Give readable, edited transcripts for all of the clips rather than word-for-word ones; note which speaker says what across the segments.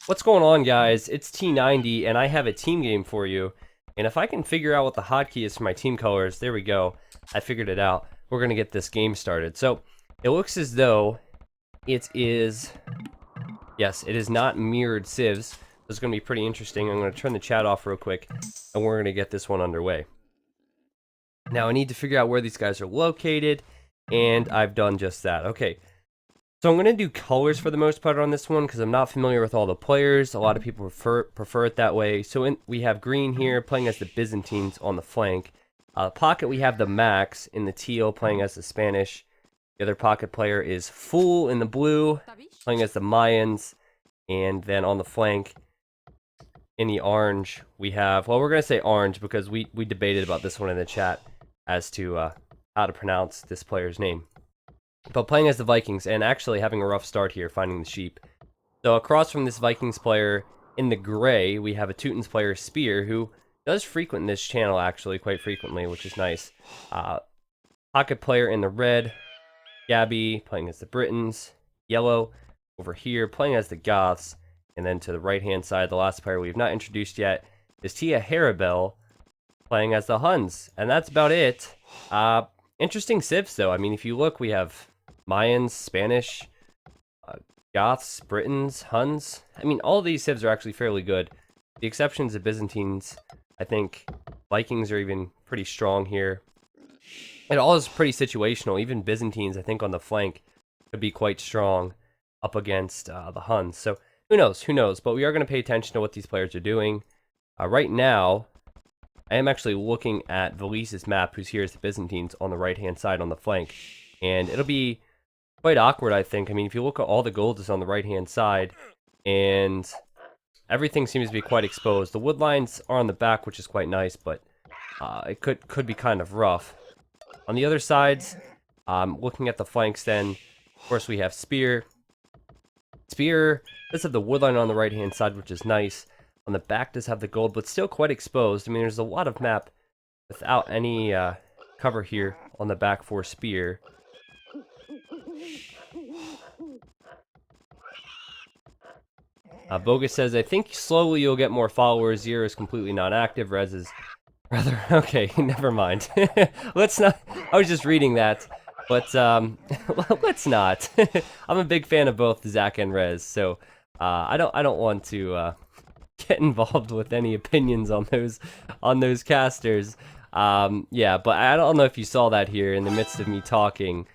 Speaker 1: What's going on, guys? It's T90 and I have a team game for you. And if I can figure out what the hotkey is for my team colors, there we go. I figured it out. We're going to get this game started. So it looks as though it is, yes, it is not mirrored civs. It's going to be pretty interesting. I'm going to turn the chat off real quick and we're going to get this one underway. Now I need to figure out where these guys are located, and I've done just that. Okay. So I'm going to do colors for the most part on this one because I'm not familiar with all the players. A lot of people prefer it that way. So we have green here playing as the Byzantines on the flank. Pocket, we have TheMax in the teal playing as the Spanish. The other pocket player is Fool in the blue playing as the Mayans. And then on the flank in the orange we have, well, we're going to say orange because we debated about this one in the chat as to how to pronounce this player's name. But playing as the Vikings, and actually having a rough start here, finding the sheep. So across from this Vikings player, in the gray, we have a Teutons player, Spear, who does frequent this channel, actually, quite frequently, which is nice. Pocket player in the red, Gabby, playing as the Britons. Yellow, over here, playing as the Goths. And then to the right-hand side, the last player we have not introduced yet is Tia Harabel, playing as the Huns. And that's about it. Interesting civs, though. I mean, if you look, we have Mayans, Spanish, Goths, Britons, Huns. I mean, all of these civs are actually fairly good. The exceptions of Byzantines. I think Vikings are even pretty strong here. It all is pretty situational. Even Byzantines, I think, on the flank could be quite strong up against the Huns. So who knows? Who knows? But we are going to pay attention to what these players are doing. Right now, I am actually looking at Valise's map, who's here as the Byzantines on the right-hand side on the flank. And it'll be quite awkward, I think. I mean, if you look at all the gold is on the right-hand side, and everything seems to be quite exposed. The wood lines are on the back, which is quite nice, but it could be kind of rough. On the other sides, looking at the flanks then, of course we have Spear. Spear does have the wood line on the right-hand side, which is nice. On the back does have the gold, but still quite exposed. I mean, there's a lot of map without any cover here on the back for Spear. Bogus says, I think slowly you'll get more followers. Zero is completely non-active. Rez is rather... Okay, never mind. Let's not... I was just reading that. But, let's not. I'm a big fan of both Zach and Rez, so I don't want to get involved with any opinions on those casters. Yeah, but I don't know if you saw that here in the midst of me talking.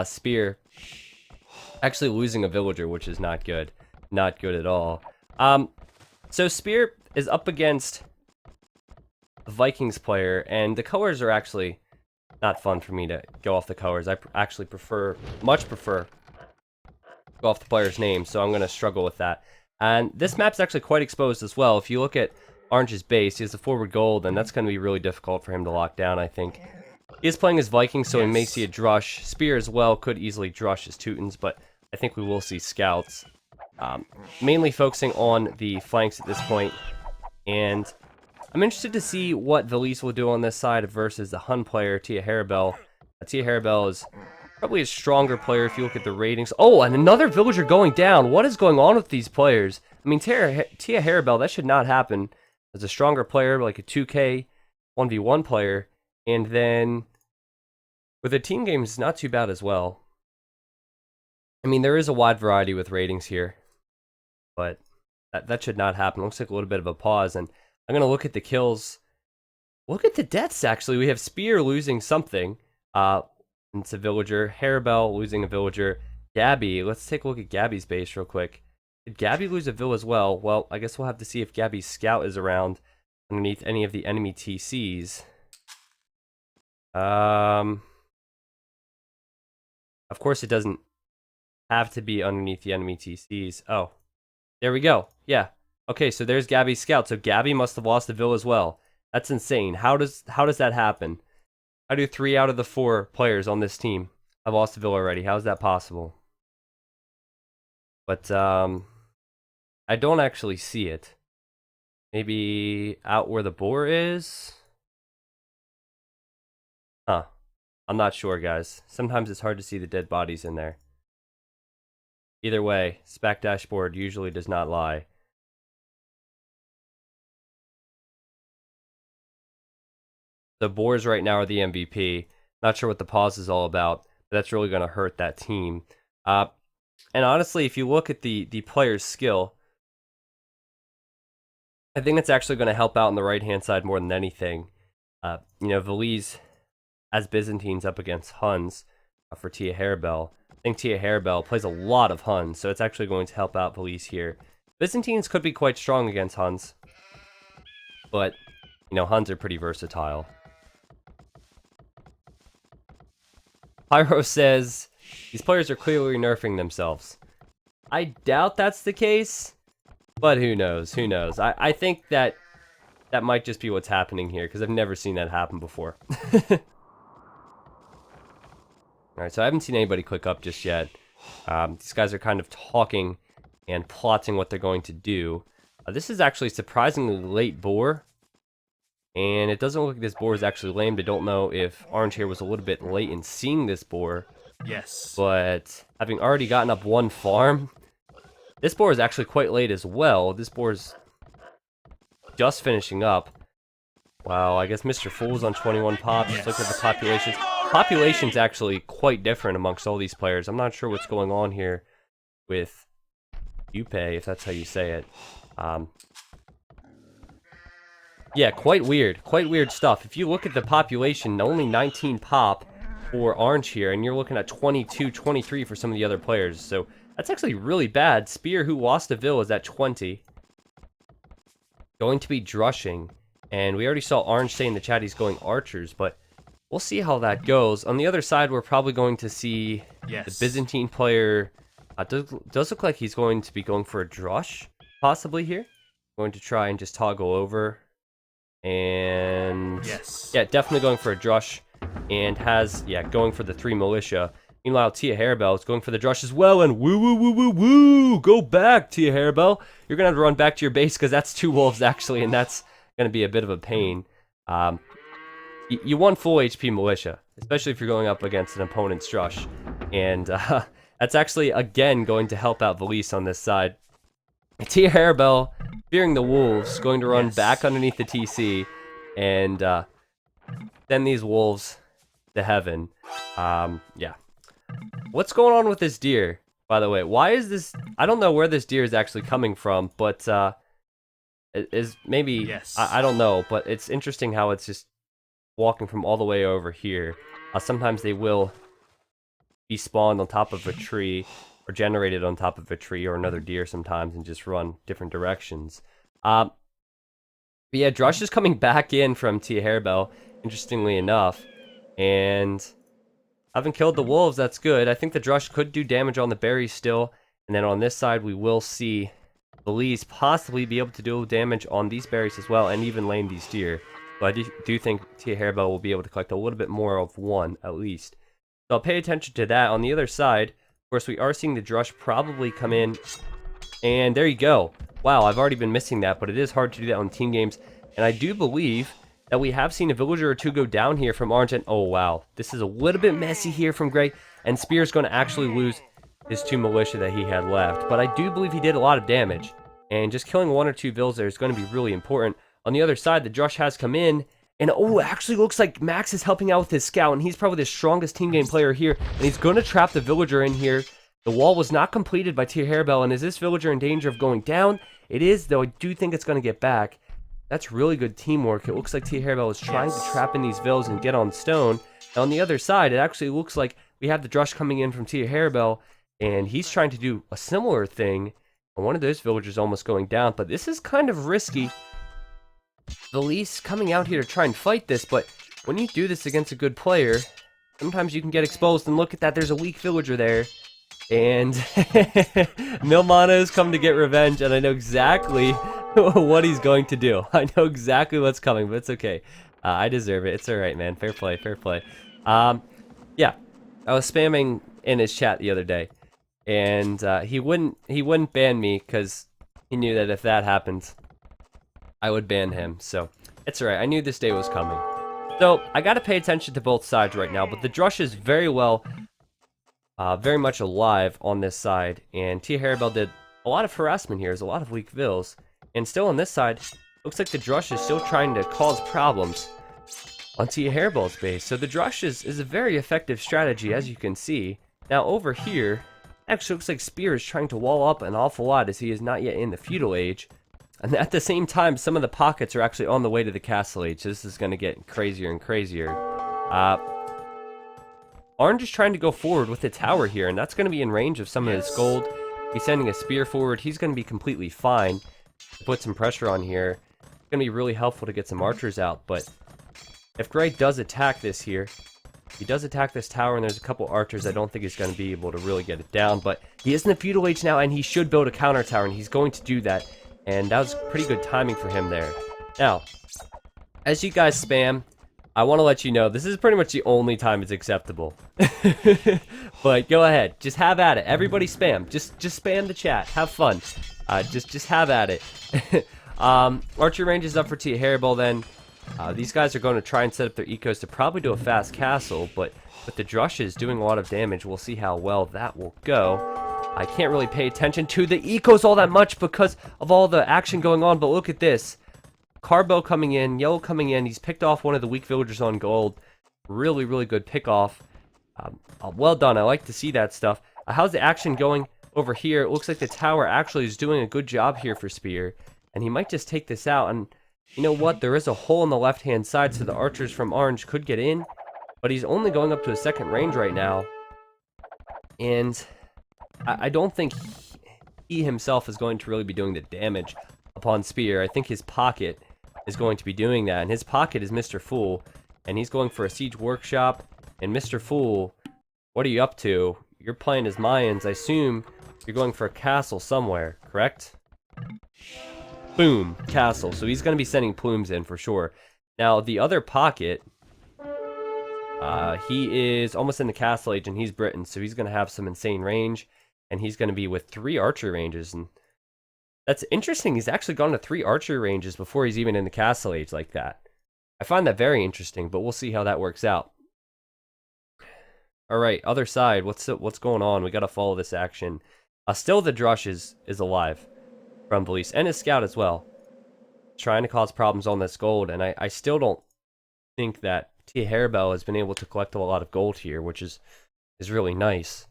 Speaker 1: Spear actually losing a villager, which is not good. Not good at all. So Spear is up against the Vikings player, and the colors are actually not fun for me to go off the colors. I actually much prefer go off the player's name, so I'm going to struggle with that. And this map's actually quite exposed as well. If you look at Orange's base, he has the forward gold, and that's going to be really difficult for him to lock down, I think. He is playing as Vikings, so he may see a Drush. Spear as well could easily Drush his Teutons, but I think we will see scouts. Mainly focusing on the flanks at this point, and I'm interested to see what Valise will do on this side versus the Hun player, Tia Harabel. Tia Harabel is probably a stronger player if you look at the ratings. Oh, and another villager going down. What is going on with these players? I mean, Tia Harabel, that should not happen. As a stronger player, like a 2K 1v1 player, and then with a team game, it's not too bad as well. I mean, there is a wide variety with ratings here, but that should not happen. Looks like a little bit of a pause, and I'm going to look at the kills. Look at the deaths, actually. We have Spear losing something. It's a villager. Harabel losing a villager. Gabby, let's take a look at Gabby's base real quick. Did Gabby lose a vill as well? Well, I guess we'll have to see if Gabby's scout is around underneath any of the enemy TCs. Of course it doesn't have to be underneath the enemy TCs. Oh, there we go. Yeah. Okay, so there's Gabby's scout. So Gabby must have lost a vill as well. That's insane. How does that happen? How do 3 out of the 4 players on this team have lost a vill already? How is that possible? But I don't actually see it. Maybe out where the boar is? Huh. I'm not sure, guys. Sometimes it's hard to see the dead bodies in there. Either way, spec dashboard usually does not lie. The boars right now are the MVP. Not sure what the pause is all about, but that's really going to hurt that team. And honestly, if you look at the player's skill, I think it's actually going to help out on the right-hand side more than anything. Valise as Byzantines up against Huns for Tia Harebell. I think Tia Harebell plays a lot of Huns, so it's actually going to help out Valise here. Byzantines could be quite strong against Huns, but, Huns are pretty versatile. Pyro says, these players are clearly nerfing themselves. I doubt that's the case, but who knows? Who knows? I think that might just be what's happening here, because I've never seen that happen before. Alright, so I haven't seen anybody click up just yet. These guys are kind of talking and plotting what they're going to do. This is actually surprisingly late boar. And it doesn't look like this boar is actually lamed. I don't know if Orange here was a little bit late in seeing this boar.
Speaker 2: Yes.
Speaker 1: But having already gotten up one farm, this boar is actually quite late as well. This boar's just finishing up. Wow, I guess Mr. Fool's on 21 pops. Yes. Look at the populations. Population's actually quite different amongst all these players. I'm not sure what's going on here with Yupe, if that's how you say it. Yeah, quite weird. Quite weird stuff. If you look at the population, only 19 pop for Orange here, and you're looking at 22, 23 for some of the other players. So that's actually really bad. Spear, who lost a Ville, is at 20. Going to be Drushing. And we already saw Orange say in the chat he's going Archers, but we'll see how that goes. On the other side, we're probably going to see the Byzantine player. Does look like he's going to be going for a Drush, possibly here. Going to try and just toggle over. And yeah, definitely going for a Drush. And going for the 3 militia. Meanwhile, Tia Harebell is going for the Drush as well. And woo, woo, woo, woo, woo. Go back, Tia Harebell. You're going to have to run back to your base because that's 2 wolves, actually. And that's going to be a bit of a pain. You want full HP militia, especially if you're going up against an opponent's Drush. And that's actually, again, going to help out Valise on this side. Tia Harebell, fearing the wolves, going to run back underneath the TC. And send these wolves to heaven. Yeah. What's going on with this deer, by the way? Why is this... I don't know where this deer is actually coming from, but it is maybe... I don't know, but it's interesting how it's just walking from all the way over here. Sometimes they will be spawned on top of a tree, or generated on top of a tree, or another deer sometimes, and just run different directions. But yeah, Drush is coming back in from Tia Harebell, interestingly enough, and haven't killed the wolves. That's good. I think the Drush could do damage on the berries still, and then on this side we will see Valise possibly be able to do damage on these berries as well, and even lame these deer. So I do think Tia Harebell will be able to collect a little bit more of one at least. So I'll pay attention to that. On the other side, of course, we are seeing the Drush probably come in, and there you go. Wow, I've already been missing that, but it is hard to do that on team games. And I do believe that we have seen a villager or two go down here from Orange. And oh, wow. This is a little bit messy here from Gray. And Spear's going to actually lose his 2 militia that he had left. But I do believe he did a lot of damage. And just killing 1 or 2 vills there is going to be really important. On the other side, the Drush has come in. And oh, it actually looks like Max is helping out with his scout. And he's probably the strongest team game player here. And he's going to trap the villager in here. The wall was not completed by Tia Harebell. And is this villager in danger of going down? It is, though I do think it's going to get back. That's really good teamwork. It looks like Tia Harebell is trying to trap in these vills and get on stone. And on the other side, it actually looks like we have the Drush coming in from Tia Harebell, and he's trying to do a similar thing. And one of those villagers almost going down, but this is kind of risky. Valise coming out here to try and fight this, but when you do this against a good player, sometimes you can get exposed. And look at that, there's a weak villager there. And Milmano's come to get revenge, and I know exactly what he's going to do. I know exactly what's coming, but it's okay. I deserve it. It's alright, man. Fair play, fair play. Yeah, I was spamming in his chat the other day, and he wouldn't ban me because he knew that if that happened, I would ban him. So it's alright. I knew this day was coming. So I got to pay attention to both sides right now, but the Drush is very much alive on this side, and Tia Harebell did a lot of harassment here. There's a lot of weak vills, and still on this side, looks like the Drush is still trying to cause problems. on Tia Hairball's base. So the Drush is a very effective strategy, as you can see. Now over here, actually looks like Spear is trying to wall up an awful lot as he is not yet in the feudal age. And at the same time, some of the pockets are actually on the way to the castle age. So this is going to get crazier and crazier. Orange is trying to go forward with the tower here, and that's going to be in range of some of this gold. He's sending a spear forward. He's going to be completely fine. Put some pressure on here. It's going to be really helpful to get some archers out, but if Gray does attack this here, he does attack this tower, and there's a couple archers. I don't think he's going to be able to really get it down, but he is in the feudal age now, and he should build a counter tower, and he's going to do that, and that was pretty good timing for him there. Now, as you guys spam, I want to let you know, this is pretty much the only time it's acceptable. But go ahead, just have at it. Everybody spam. Just spam the chat. Have fun. Just have at it. Archer range is up for Tia Hairball then. These guys are going to try and set up their ecos to probably do a fast castle, but with the Drushes doing a lot of damage, we'll see how well that will go. I can't really pay attention to the ecos all that much because of all the action going on, but look at this. Carbo coming in, Yellow coming in. He's picked off one of the weak villagers on gold. Really, really good pick off. Well done. I like to see that stuff. How's the action going over here? It looks like the tower actually is doing a good job here for Spear. And he might just take this out. And you know what? There is a hole on the left-hand side, so the archers from Orange could get in. But he's only going up to a second range right now. And I don't think he himself is going to really be doing the damage upon Spear. I think his pocket is going to be doing that, and his pocket is Mr. Fool, and he's going for a siege workshop. And Mr. Fool, what are you up to? You're playing as Mayans. I assume you're going for a castle somewhere, correct? Boom, castle. So he's going to be sending plumes in for sure. Now the other pocket, he is almost in the castle age, and he's Britain, so he's going to have some insane range, and he's going to be with 3 archer ranges. And that's interesting. He's actually gone to 3 archer ranges before he's even in the castle age like that. I find that very interesting, but we'll see how that works out. All right, other side. What's going on? We got to follow this action. Still, the Drush is alive from Belize, and his scout as well, trying to cause problems on this gold. And I still don't think that Tia Hairball has been able to collect a lot of gold here, which is really nice.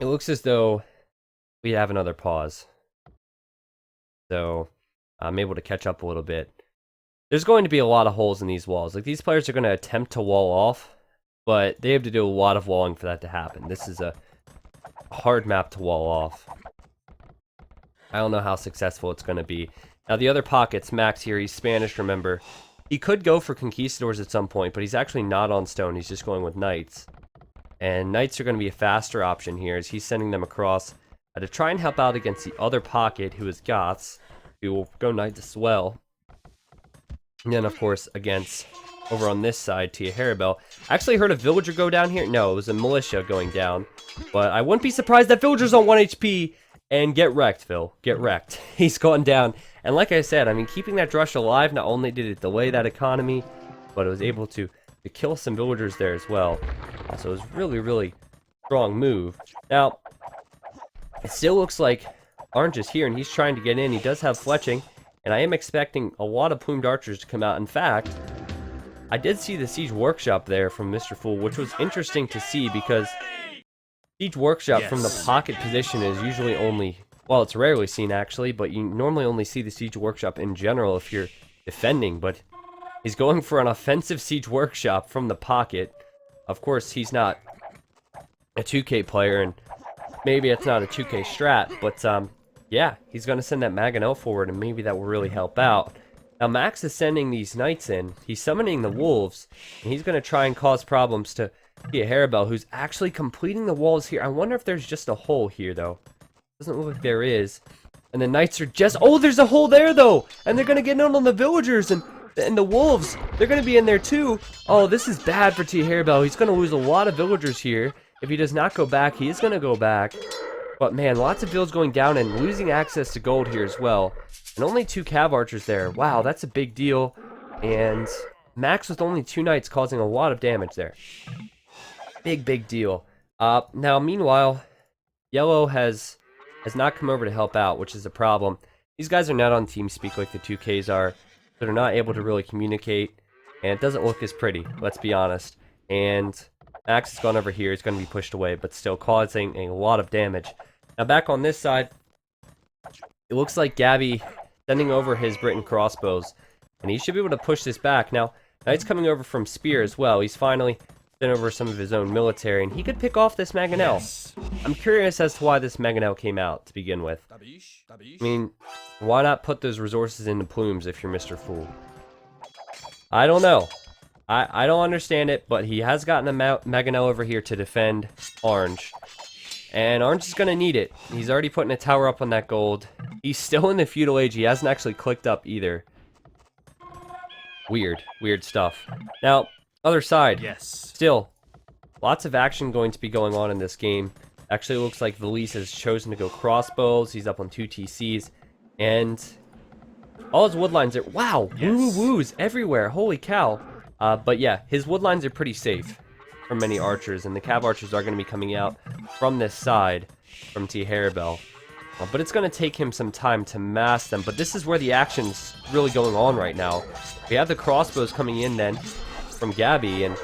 Speaker 1: It looks as though we have another pause. So I'm able to catch up a little bit. There's going to be a lot of holes in these walls. Like, these players are going to attempt to wall off, but they have to do a lot of walling for that to happen. This is a hard map to wall off. I don't know how successful it's going to be. Now, the other pockets, Max here, he's Spanish, remember. He could go for conquistadors at some point, but he's actually not on stone. He's just going with knights. And knights are going to be a faster option here as he's sending them across to try and help out against the other pocket, who is Goths, who will go knights as well. And then, of course, against, over on this side, Tia Hairball. I actually heard a villager go down here. No, it was a militia going down. But I wouldn't be surprised that villager's on 1 HP. And get wrecked, Phil. Get wrecked. He's gone down. And like I said, I mean, keeping that Drush alive, not only did it delay that economy, but it was able to kill some villagers there as well. So it was really, really strong move. Now, it still looks like Orange is here, and he's trying to get in. He does have fletching, and I am expecting a lot of plumed archers to come out. In fact, I did see the siege workshop there from Mr. Fool, which was interesting to see because siege workshop from the pocket position is usually only, well, it's rarely seen actually, but you normally only see the siege workshop in general if you're defending. But he's going for an offensive siege workshop from the pocket. Of course, he's not a 2K player, and maybe it's not a 2K strat, but yeah, he's going to send that Maganel forward, and maybe that will really help out. Now, Max is sending these knights in. He's summoning the wolves, and he's going to try and cause problems to Tia Hairball, who's actually completing the walls here. I wonder if there's just a hole here, though. Doesn't look like there is. And the knights are just... Oh, there's a hole there, though! And they're going to get in on the villagers, and the wolves. They're going to be in there, too. Oh, this is bad for Tia Hairball. He's going to lose a lot of villagers here. If he does not go back, he is going to go back. But, man, lots of vills going down and losing access to gold here as well. And only 2 cav archers there. Wow, that's a big deal. And Max with only 2 knights causing a lot of damage there. Big deal. Now, meanwhile, Yellow has not come over to help out, which is a problem. These guys are not on TeamSpeak like the 2Ks are, so they're not able to really communicate. and it doesn't look as pretty, let's be honest. And Max has gone over here, he's going to be pushed away, but still causing a lot of damage. Now back on this side, it looks like Gabby sending over his Britain crossbows, and he should be able to push this back. Now, Knight's coming over from Spear as well. He's finally sent over some of his own military, and he could pick off this Mangonel. I'm curious as to why this Mangonel came out to begin with. I mean, why not put those resources into plumes if you're Mr. Fool? I don't know. I don't understand it, but he has gotten a Mangonel over here to defend Orange. And Orange is going to need it. He's already putting a tower up on that gold. He's still in the feudal age. He hasn't actually clicked up either. Weird stuff. Now, other side. Still, lots of action going to be going on in this game. Actually, it looks like Valise has chosen to go crossbows. He's up on 2 TCs. And all his woodlines are... Wow! Woo-woos everywhere. Holy cow. But yeah, his woodlines are pretty safe from many archers. And the cav archers are going to be coming out from this side from Teamgame. But it's going to take him some time to mass them. But this is where the action's really going on right now. We have the crossbows coming in then from Gabby. And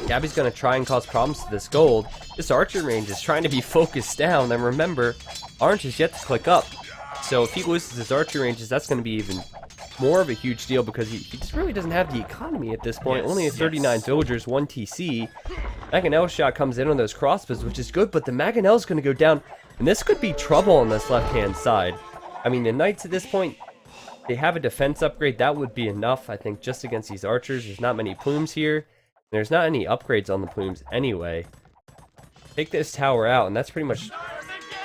Speaker 1: Gabby's going to try and cause problems to this gold. This archer range is trying to be focused down. And remember, Orange is yet to click up. So if he loses his archer ranges, that's going to be even more of a huge deal because he just really doesn't have the economy at this point. Only 39 villagers, 1 TC. Mangonel shot comes in on those crossbows, which is good, but the Mangonel's going to go down. And this could be trouble on this left-hand side. I mean, the Knights at this point, they have a defense upgrade. That would be enough, I think, just against these archers. There's not many plumes here. There's not any upgrades on the plumes anyway. Take this tower out, and that's pretty much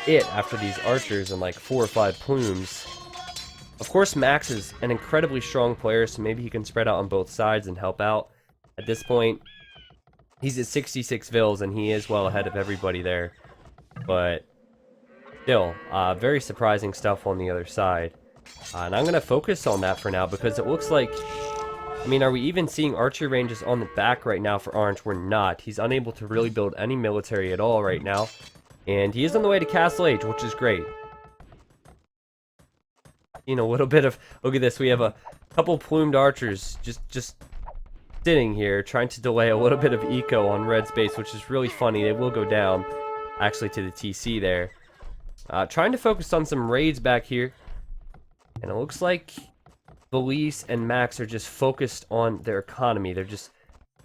Speaker 1: it after these archers and like 4 or 5 plumes. Of course, Max is an incredibly strong player, so maybe he can spread out on both sides and help out. At this point, he's at 66 vills, and he is well ahead of everybody there. But still, very surprising stuff on the other side. And I'm going to focus on that for now because it looks like... I mean, are we even seeing archer ranges on the back right now for Orange? We're not. He's unable to really build any military at all right now. And he is on the way to Castle Age, which is great. You know, a little bit of... Look at this. We have a couple plumed archers just sitting here trying to delay a little bit of eco on Red's base, which is really funny. They will go down, actually, to the TC there. Trying to focus on some raids back here. And it looks like Valise and Max are just focused on their economy. They're just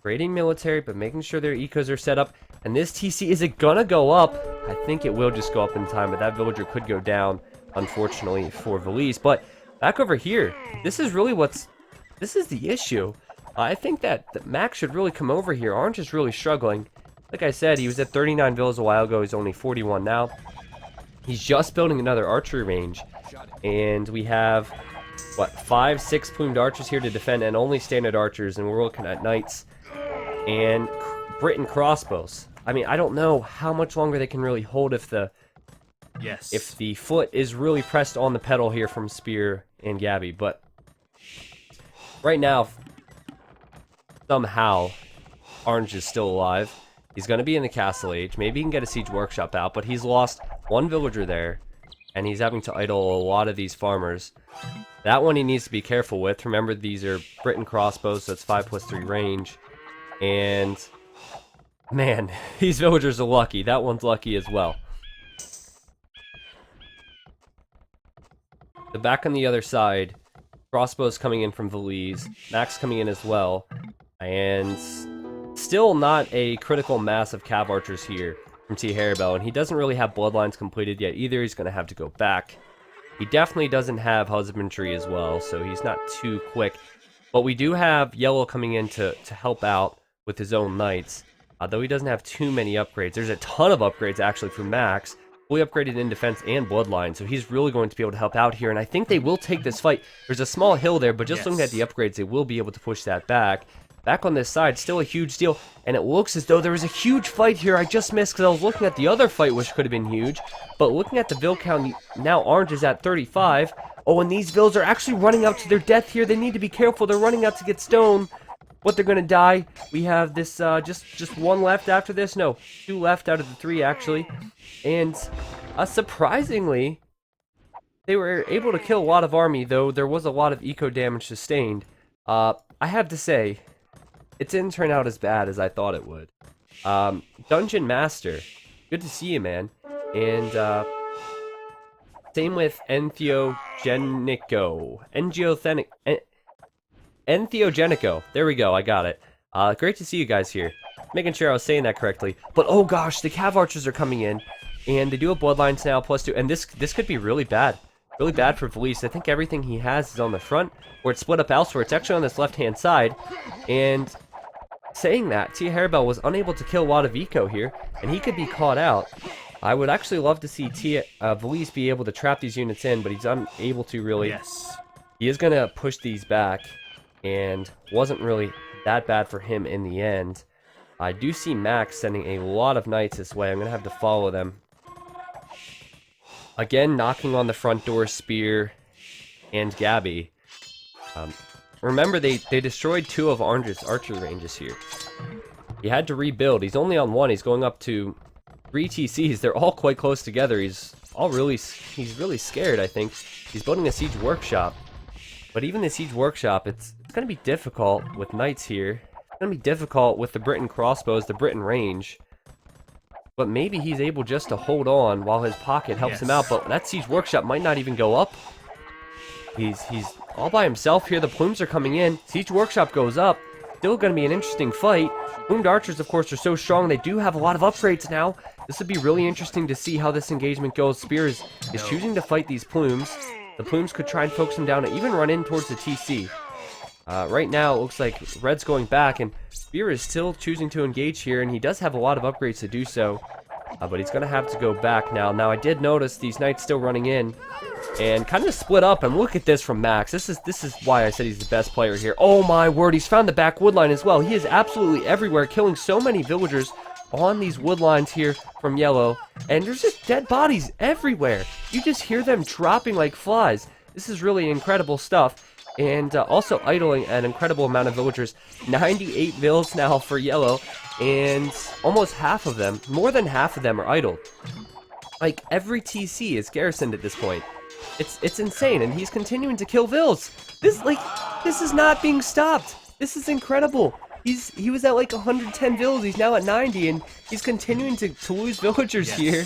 Speaker 1: raiding military, but making sure their ecos are set up. And this TC, is it gonna go up? I think it will just go up in time, but that villager could go down, unfortunately, for Valise. But back over here, this is really this is the issue. I think that Max should really come over here. Orange is really struggling. Like I said, he was at 39 villas a while ago. He's only 41 now. He's just building another archery range. And we have, what, 5, 6 plumed archers here to defend, and only standard archers, and we're looking at knights and Britain crossbows. I mean, I don't know how much longer they can really hold if the foot is really pressed on the pedal here from Spear and Gabby. But right now, somehow, Orange is still alive. He's going to be in the Castle Age. Maybe he can get a Siege Workshop out, but he's lost 1 villager there. And he's having to idle a lot of these farmers. That one he needs to be careful with. Remember, these are Britain crossbows, so it's 5+3 range. And, man, these villagers are lucky. That one's lucky as well. The back on the other side, crossbows coming in from Valise. Max coming in as well. And still not a critical mass of cav archers here from Teamgame, and he doesn't really have bloodlines completed yet either. He's going to have to go back. He definitely doesn't have husbandry as well, so he's not too quick. But we do have Yellow coming in to help out with his own knights, though he doesn't have too many upgrades. There's a ton of upgrades actually from Max, fully upgraded in defense and bloodline, so he's really going to be able to help out here, and I think they will take this fight. There's a small hill there, but just looking at the upgrades, they will be able to push that back. Back on this side, still a huge deal, and it looks as though there was a huge fight here. I just missed because I was looking at the other fight, which could have been huge. But looking at the Vill count, now Orange is at 35. Oh, and these Vills are actually running out to their death here. They need to be careful. They're running out to get stone. But they're going to die. We have this, just 1 left after this. No, 2 left out of the 3, actually. And, surprisingly, they were able to kill a lot of army, though there was a lot of eco damage sustained. I have to say, it didn't turn out as bad as I thought it would. Dungeon Master, good to see you, man. And same with Entheogenico. There we go, I got it. Great to see you guys here. Making sure I was saying that correctly. But oh gosh, the Cav Archers are coming in, and they do have Bloodlines now, +2, and this could be really bad. Really bad for Veliz. I think everything he has is on the front, or it's split up elsewhere. It's actually on this left-hand side, and saying that, Tia Harebell was unable to kill Wadavico here, and he could be caught out. I would actually love to see Veliz be able to trap these units in, but he's unable to really.
Speaker 2: Yes.
Speaker 1: He is going to push these back, and wasn't really that bad for him in the end. I do see Max sending a lot of knights this way. I'm going to have to follow them. Again, knocking on the front door, Spear and Gabby. Remember, they destroyed 2 of Orange's archer ranges here. He had to rebuild. He's only on 1. He's going up to 3 TCs. They're all quite close together. He's really scared, I think. He's building a siege workshop. But even the siege workshop, it's going to be difficult with knights here. It's going to be difficult with the Briton crossbows, the Briton range. But maybe he's able just to hold on while his pocket helps him out. But that siege workshop might not even go up. He's all by himself here. The plumes are coming in. Siege workshop goes up. Still going to be an interesting fight. Plumed archers, of course, are so strong. They do have a lot of upgrades now. This would be really interesting to see how this engagement goes. Spear is choosing to fight these plumes. The plumes could try and focus him down and even run in towards the TC. Right now, it looks like Red's going back, and Spear is still choosing to engage here, and he does have a lot of upgrades to do so. But he's going to have to go back now. Now, I did notice these knights still running in, and kind of split up, and look at this from Max. This is why I said he's the best player here. Oh my word, he's found the back wood line as well. He is absolutely everywhere, killing so many villagers on these wood lines here from Yellow, and there's just dead bodies everywhere. You just hear them dropping like flies. This is really incredible stuff. And also idling an incredible amount of villagers. 98 vills now for Yellow, and almost half of them, more than half of them are idled. Like, every TC is garrisoned at this point. It's insane, and he's continuing to kill vills. This is not being stopped. This is incredible. He was at like 110 vills, he's now at 90, and he's continuing to lose villagers here.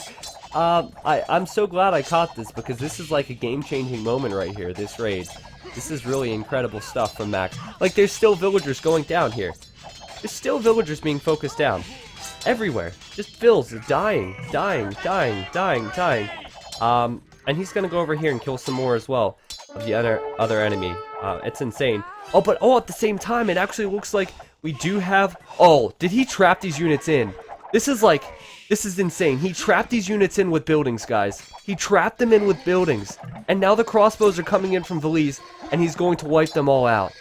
Speaker 1: I'm so glad I caught this, because this is like a game-changing moment right here, this raid. This is really incredible stuff from Max. Like, there's still villagers going down here. There's still villagers being focused down. Everywhere. Just vills dying. And he's gonna go over here and kill some more as well of the other enemy. It's insane. Oh, but at the same time, it actually looks like we do have... Oh, did he trap these units in? This is insane. He trapped these units in with buildings, guys. He trapped them in with buildings. And now the crossbows are coming in from Veliz, and he's going to wipe them all out.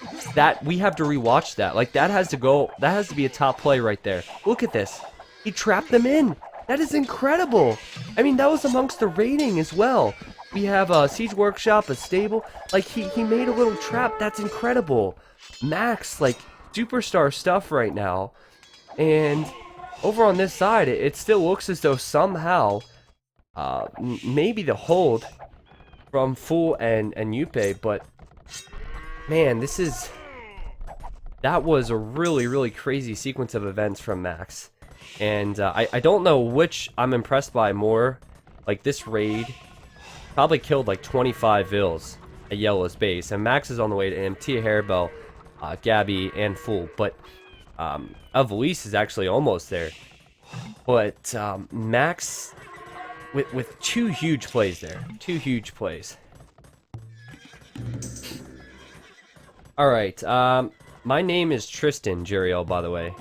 Speaker 1: We have to rewatch that. Like, that has to go, that has to be a top play right there. Look at this. He trapped them in. That is incredible. I mean, that was amongst the raiding as well. We have a siege workshop, a stable. Like, he made a little trap. That's incredible. Max, like, superstar stuff right now. And over on this side, it still looks as though somehow, maybe the hold from Fool and Yupe, but man, that was a really crazy sequence of events from Max. And I don't know which I'm impressed by more. Like, this raid probably killed like 25 vills at Yellow's base, and Max is on the way to him. Tia Harebell, Gabby, and Fool, but Veliz is actually almost there. But Max with 2 huge plays there. 2 huge plays. Alright, my name is Tristan, Jeriel, by the way.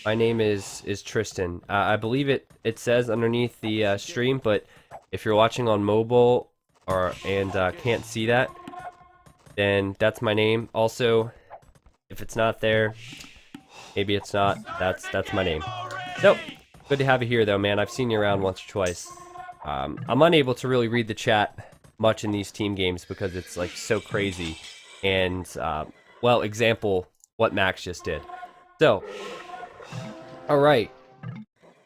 Speaker 1: My name is Tristan. I believe it says underneath the stream, but if you're watching on mobile and can't see that, then that's my name. Also, if it's not there, maybe it's not. That's my name. So, good to have you here, though, man. I've seen you around once or twice. I'm unable to really read the chat much in these team games because it's like so crazy. And well, example what Max just did. So, all right.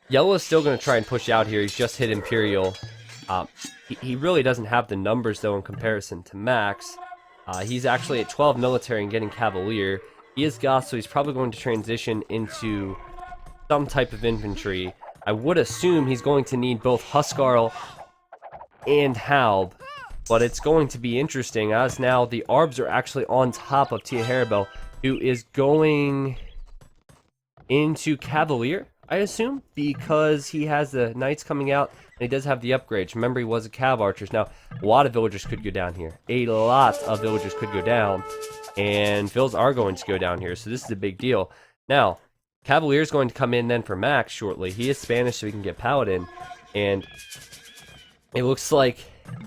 Speaker 1: Yellow is still going to try and push out here. He's just hit Imperial. He really doesn't have the numbers, though, in comparison to Max. He's actually at 12 military and getting Cavalier. He is Goth, so he's probably going to transition into some type of infantry. I would assume he's going to need both Huskarl and Halb, but it's going to be interesting as now the Arbs are actually on top of Tia Haribel, who is going into Cavalier, I assume, because he has the Knights coming out, and he does have the upgrades. Remember, he was a Cav Archers. Now, a lot of villagers could go down here. A lot of villagers could go down, and Vills are going to go down here, so this is a big deal. Now, Cavalier is going to come in then for Max shortly. He is Spanish, so he can get Paladin, and it looks like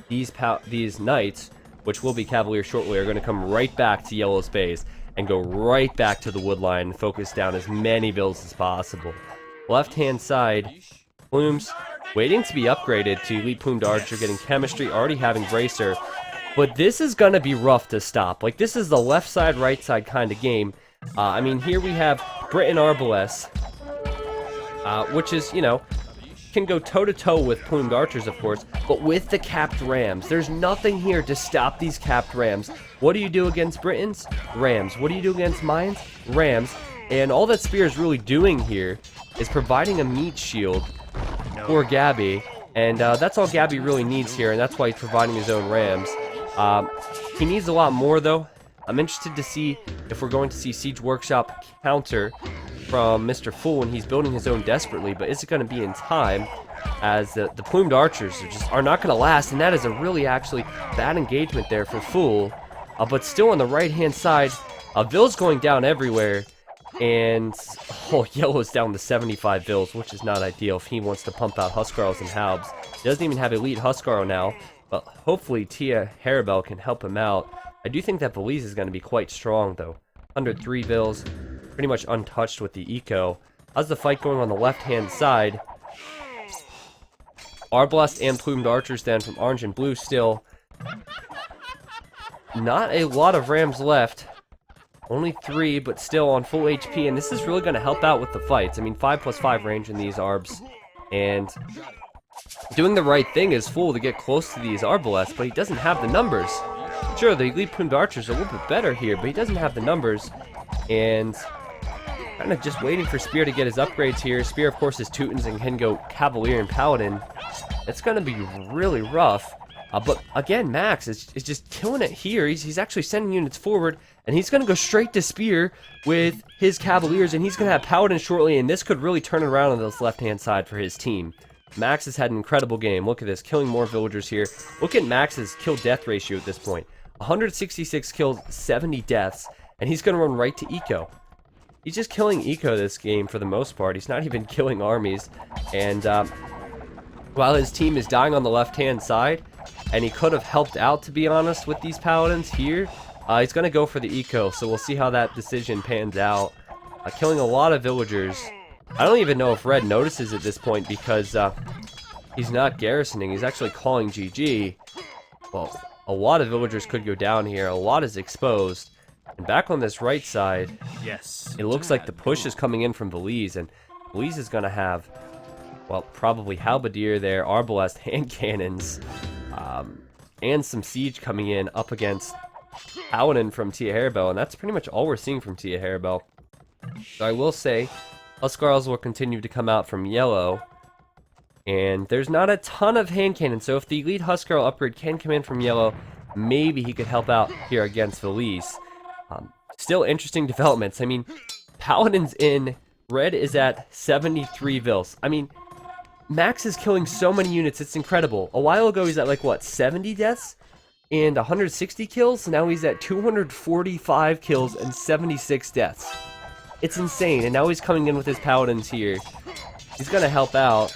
Speaker 1: these Knights, which will be Cavalier shortly, are going to come right back to Yellow's base and go right back to the wood line and focus down as many Vills as possible. Left-hand side, Plumes waiting to be upgraded to Elite Plumed Archer, getting Chemistry, already having Bracer. But this is going to be rough to stop. Like, this is the left side, right side kind of game. I mean, here we have Britain Arbalest, which is, you know, can go toe-to-toe with Plumed Archers, of course, but with the capped Rams. There's nothing here to stop these capped Rams. What do you do against Britons? Rams. What do you do against Mines? Rams. And all that Spear is really doing here is providing a meat shield for Gabby, and that's all Gabby really needs here, and that's why he's providing his own Rams. He needs a lot more, though. I'm interested to see if we're going to see Siege Workshop counter from Mr. Fool when he's building his own desperately, but is it going to be in time, as the Plumed Archers are not going to last, and that is a really actually bad engagement there for Fool. But still on the right-hand side, Vill's going down everywhere, and Yellow's down to 75 Vills, which is not ideal if he wants to pump out Huskarls and Halbs. He doesn't even have Elite Huskarl now, but hopefully Tia Haribel can help him out. I do think that Belize is going to be quite strong, though. 103 Vills, pretty much untouched with the eco. How's the fight going on the left-hand side? Arbalest and Plumed Archers then from Orange and Blue still. Not a lot of Rams left. Only 3, but still on full HP, and this is really going to help out with the fights. I mean, 5+5 range in these Arbs, and doing the right thing is Fool to get close to these Arbalests, but he doesn't have the numbers. Sure, the Elite Plumed Archers are a little bit better here, but he doesn't have the numbers, and kind of just waiting for Spear to get his upgrades here. Spear, of course, is Teutons and can go Cavalier and Paladin. It's going to be really rough. But again, Max is just killing it here. He's actually sending units forward, and he's going to go straight to Spear with his Cavaliers, and he's going to have Paladin shortly, and this could really turn it around on this left-hand side for his team. Max has had an incredible game. Look at this, killing more villagers here. Look at Max's kill-death ratio at this point. 166 kills, 70 deaths, and he's going to run right to Eco. He's just killing Eco this game for the most part. He's not even killing armies, and while his team is dying on the left-hand side, and he could have helped out, to be honest, with these Paladins here, he's going to go for the Eco, so we'll see how that decision pans out. Killing a lot of villagers. I don't even know if Red notices at this point because he's not garrisoning. He's actually calling GG. Well, a lot of villagers could go down here. A lot is exposed. And back on this right side, yes, it looks like the push is coming in from Belize, and Belize is going to have, well, probably Halberdier there, Arbalest, hand cannons, and some siege coming in up against Paladin from Tia Haribel, and that's pretty much all we're seeing from Tia Haribel. So I will say, Huskarls will continue to come out from Yellow, and there's not a ton of hand cannons, so if the Elite Huskarl upgrade can come in from Yellow, maybe he could help out here against Valise. Still interesting developments. I mean, Paladin's in, Red is at 73 Vils. I mean, Max is killing so many units, it's incredible. A while ago he's at like, what, 70 deaths? And 160 kills? Now he's at 245 kills and 76 deaths. It's insane, and now he's coming in with his Paladins here. He's going to help out.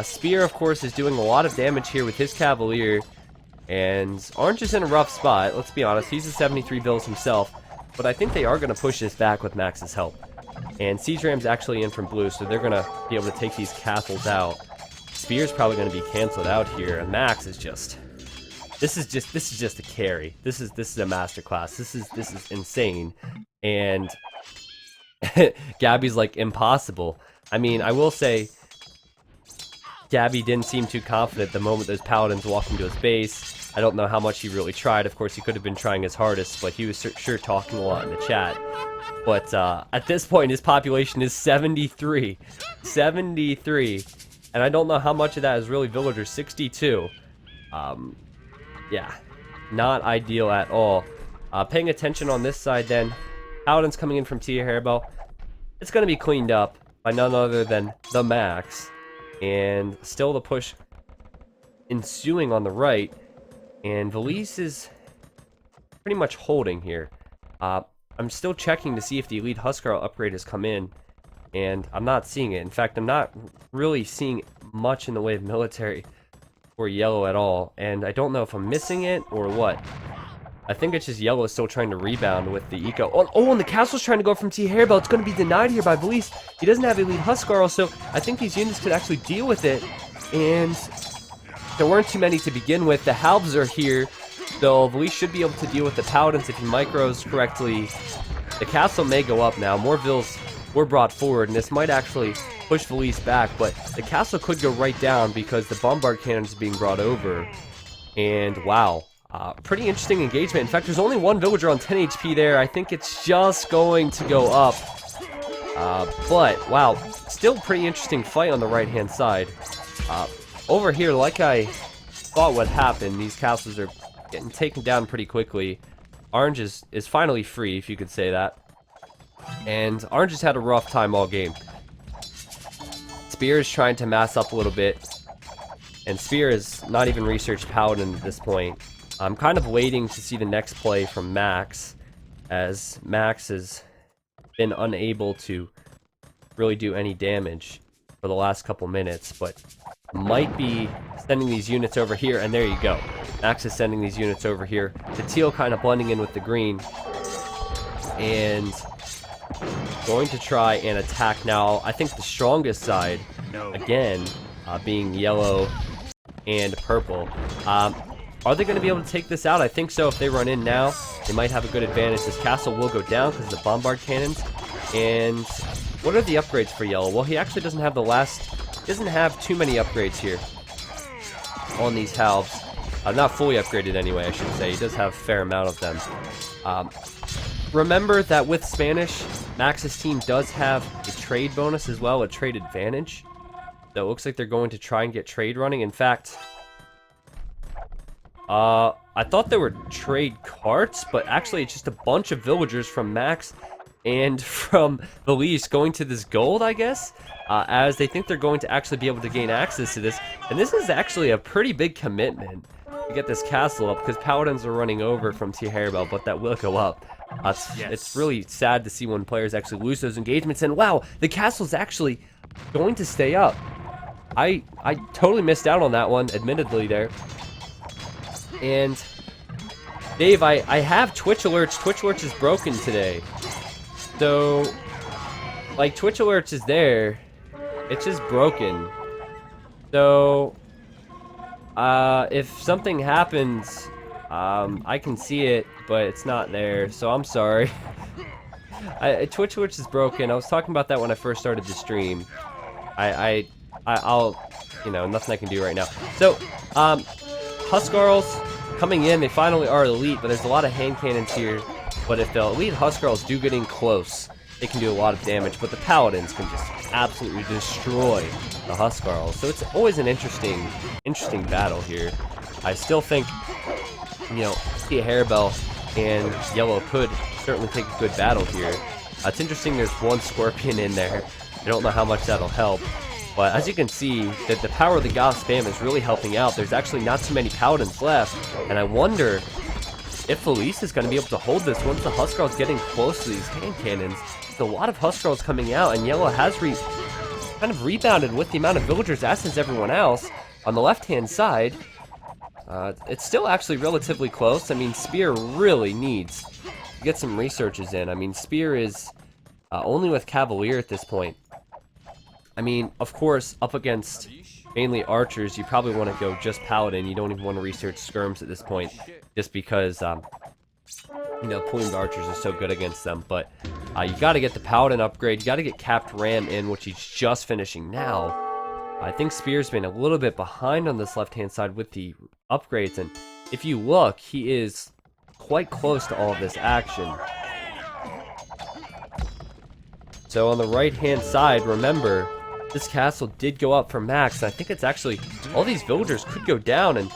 Speaker 1: Spear, of course, is doing a lot of damage here with his Cavalier. And Orange is in a rough spot, let's be honest. He's a 73 Bills himself. But I think they are going to push this back with Max's help. And Siege Ram's actually in from Blue, so they're going to be able to take these castles out. Spear's probably going to be canceled out here, and Max is just... This is just a carry. This is a masterclass. This is insane. And Gabby's like impossible. I mean, I will say Gabby didn't seem too confident the moment those paladins walked into his base. I don't know how much he really tried. Of course, he could have been trying his hardest, but he was sure talking a lot in the chat. But at this point, his population is 73. 73. And I don't know how much of that is really villagers. 62. Yeah, not ideal at all. Paying attention on this side then. Paladins coming in from TheMax. It's going to be cleaned up by none other than TheMax. And still the push ensuing on the right. And Valise is pretty much holding here. I'm still checking to see if the Elite Huskarl upgrade has come in. And I'm not seeing it. In fact, I'm not really seeing much in the way of military for yellow at all. And I don't know if I'm missing it or what. I think it's just yellow is still trying to rebound with the eco. Oh, and the castle's trying to go from TheMax. It's going to be denied here by Valise. He doesn't have Elite Huskarl, so I think these units could actually deal with it. And there weren't too many to begin with. The halves are here, so Valise should be able to deal with the paladins if he micros correctly. The castle may go up now. More vills were brought forward, and this might actually push Valise back, but the castle could go right down because the bombard cannon is being brought over. And wow. Pretty interesting engagement. In fact, there's only one villager on 10 HP there. I think it's just going to go up. But, wow, still pretty interesting fight on the right-hand side. Over here, like I thought would happen, these castles are getting taken down pretty quickly. Orange is finally free, if you could say that. And Orange has had a rough time all game. Spear is trying to mass up a little bit. And Spear is not even researched Paladin at this point. I'm kind of waiting to see the next play from Max, as Max has been unable to really do any damage for the last couple minutes, but might be sending these units over here, and there you go. Max is sending these units over here. The teal kind of blending in with the green, and going to try and attack now. I think the strongest side, again, being yellow and purple. Are they going to be able to take this out? I think so. If they run in now, they might have a good advantage. This castle will go down because of the bombard cannons. And what are the upgrades for yellow? Well, he actually doesn't have doesn't have too many upgrades here on these halves. Not fully upgraded anyway, I should say. He does have a fair amount of them. Remember that with Spanish, Max's team does have a trade bonus as well, a trade advantage. So it looks like they're going to try and get trade running. In fact, I thought there were trade carts, but actually it's just a bunch of villagers from Max and from Valise going to this gold, I guess, as they think they're going to actually be able to gain access to this. And this is actually a pretty big commitment to get this castle up, because paladins are running over from TheMax, but that will go up. It's really sad to see when players actually lose those engagements. And wow, the castle's actually going to stay up. I totally missed out on that one, admittedly, there. And Dave, I have Twitch alerts. Twitch alerts is broken today. So, like, Twitch alerts is there. It's just broken. So, if something happens, I can see it, but it's not there. So I'm sorry. Twitch alerts is broken. I was talking about that when I first started the stream. I'll, you know, nothing I can do right now. So, Huskarls coming in, they finally are elite, but there's a lot of hand cannons here. But if the elite Huskarls do get in close, they can do a lot of damage, but the paladins can just absolutely destroy the Huskarls. So it's always an interesting battle here. I still think, you know, TheMax and yellow could certainly take a good battle here. It's interesting there's one scorpion in there. I don't know how much that'll help. But as you can see, that the power of the Goth spam is really helping out. There's actually not too many paladins left, and I wonder if Felice is going to be able to hold this once the Huskarl's getting close to these hand cannons. There's a lot of Huskarls coming out, and yellow has kind of rebounded with the amount of villagers, as has everyone else. On the left-hand side, it's still actually relatively close. I mean, Spear really needs to get some researches in. I mean, Spear is only with Cavalier at this point. I mean, of course, up against mainly archers, you probably want to go just paladin. You don't even want to research skirms at this point, just because, you know, plumed archers are so good against them. But you got to get the paladin upgrade. You got to get capped ram in, which he's just finishing now. I think Spear's been a little bit behind on this left-hand side with the upgrades, and if you look, he is quite close to all of this action. So on the right-hand side, remember, this castle did go up for Max, and I think it's actually, all these villagers could go down, and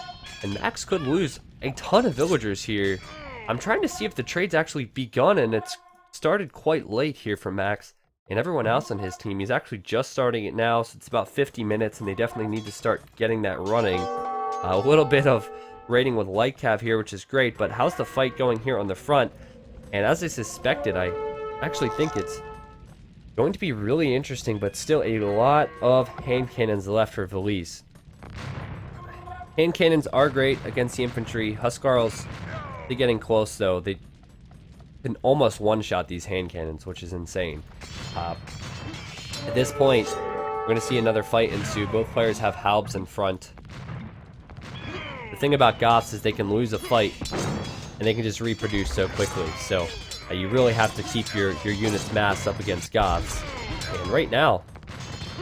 Speaker 1: Max could lose a ton of villagers here. I'm trying to see if the trade's actually begun, and it's started quite late here for Max and everyone else on his team. He's actually just starting it now, so it's about 50 minutes, and they definitely need to start getting that running. A little bit of raiding with light cav here, which is great, but how's the fight going here on the front? And as I suspected, I actually think it's going to be really interesting, but still a lot of hand cannons left for Valise. Hand cannons are great against the infantry. Huskarls, they're getting close though. They can almost one-shot these hand cannons, which is insane. At this point, we're going to see another fight ensue. Both players have halbs in front. The thing about Goths is they can lose a fight, and they can just reproduce so quickly. So you really have to keep your units massed up against Goths. And right now,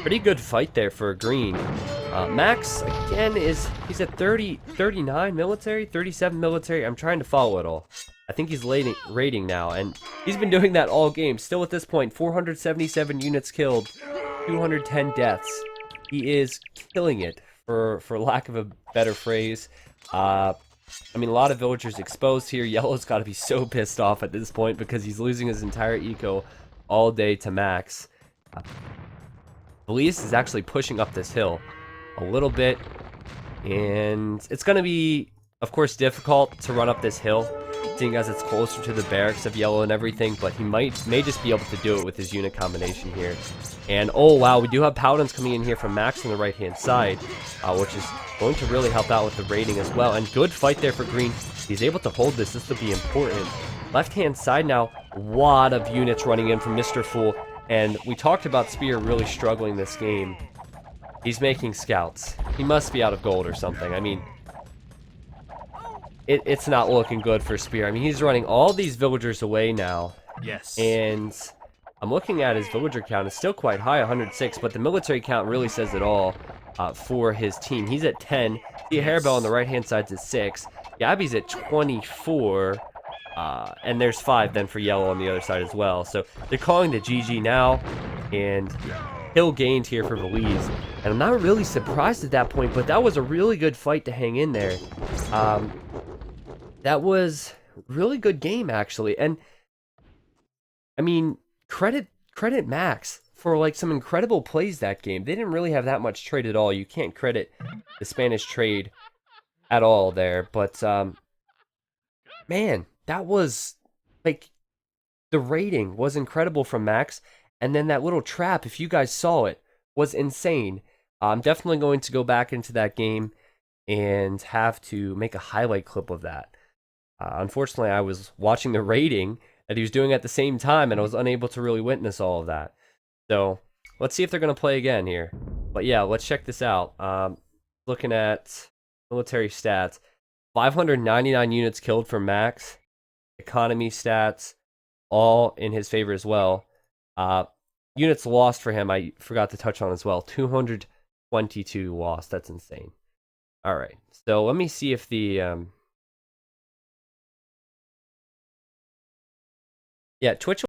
Speaker 1: pretty good fight there for green. Max, again, he's at 39 military, 37 military. I'm trying to follow it all. I think he's raiding now, and he's been doing that all game. Still at this point, 477 units killed, 210 deaths. He is killing it, for lack of a better phrase. I mean, a lot of villagers exposed here. Yellow's got to be so pissed off at this point because he's losing his entire eco all day to Max. Valise is actually pushing up this hill a little bit, and it's going to be, of course, difficult to run up this hill, seeing as it's closer to the barracks of Yellow and everything, but he may just be able to do it with his unit combination here. And oh wow, we do have Paladins coming in here from Max on the right hand side, which is going to really help out with the raiding as well. And good fight there for green. He's able to hold this. This will be important. Left hand side now, a lot of units running in from Mr. Fool, and we talked about Spear really struggling this game. He's making scouts. He must be out of gold or something. I mean, it's not looking good for Spear. I mean, he's running all these villagers away now.
Speaker 2: Yes.
Speaker 1: And I'm looking at his villager count. It's still quite high, 106, but the military count really says it all for his team. He's at 10. The Hairbell on the right-hand side's at 6. Gabby's at 24. And there's 5 then for Yellow on the other side as well. So they're calling the GG now. And hill gained here for Valise. And I'm not really surprised at that point, but that was a really good fight to hang in there. That was a really good game, actually. And, I mean, credit Max for, like, some incredible plays that game. They didn't really have that much trade at all. You can't credit the Spanish trade at all there. But, man, that was, like, the rating was incredible from Max. And then that little trap, if you guys saw it, was insane. I'm definitely going to go back into that game and have to make a highlight clip of that. Unfortunately, I was watching the rating that he was doing at the same time, and I was unable to really witness all of that. So let's see if they're going to play again here. But yeah, let's check this out. Looking at military stats, 599 units killed for Max. Economy stats, all in his favor as well. Units lost for him, I forgot to touch on as well. 222 lost. That's insane. All right, so let me see if the... Yeah, Twitch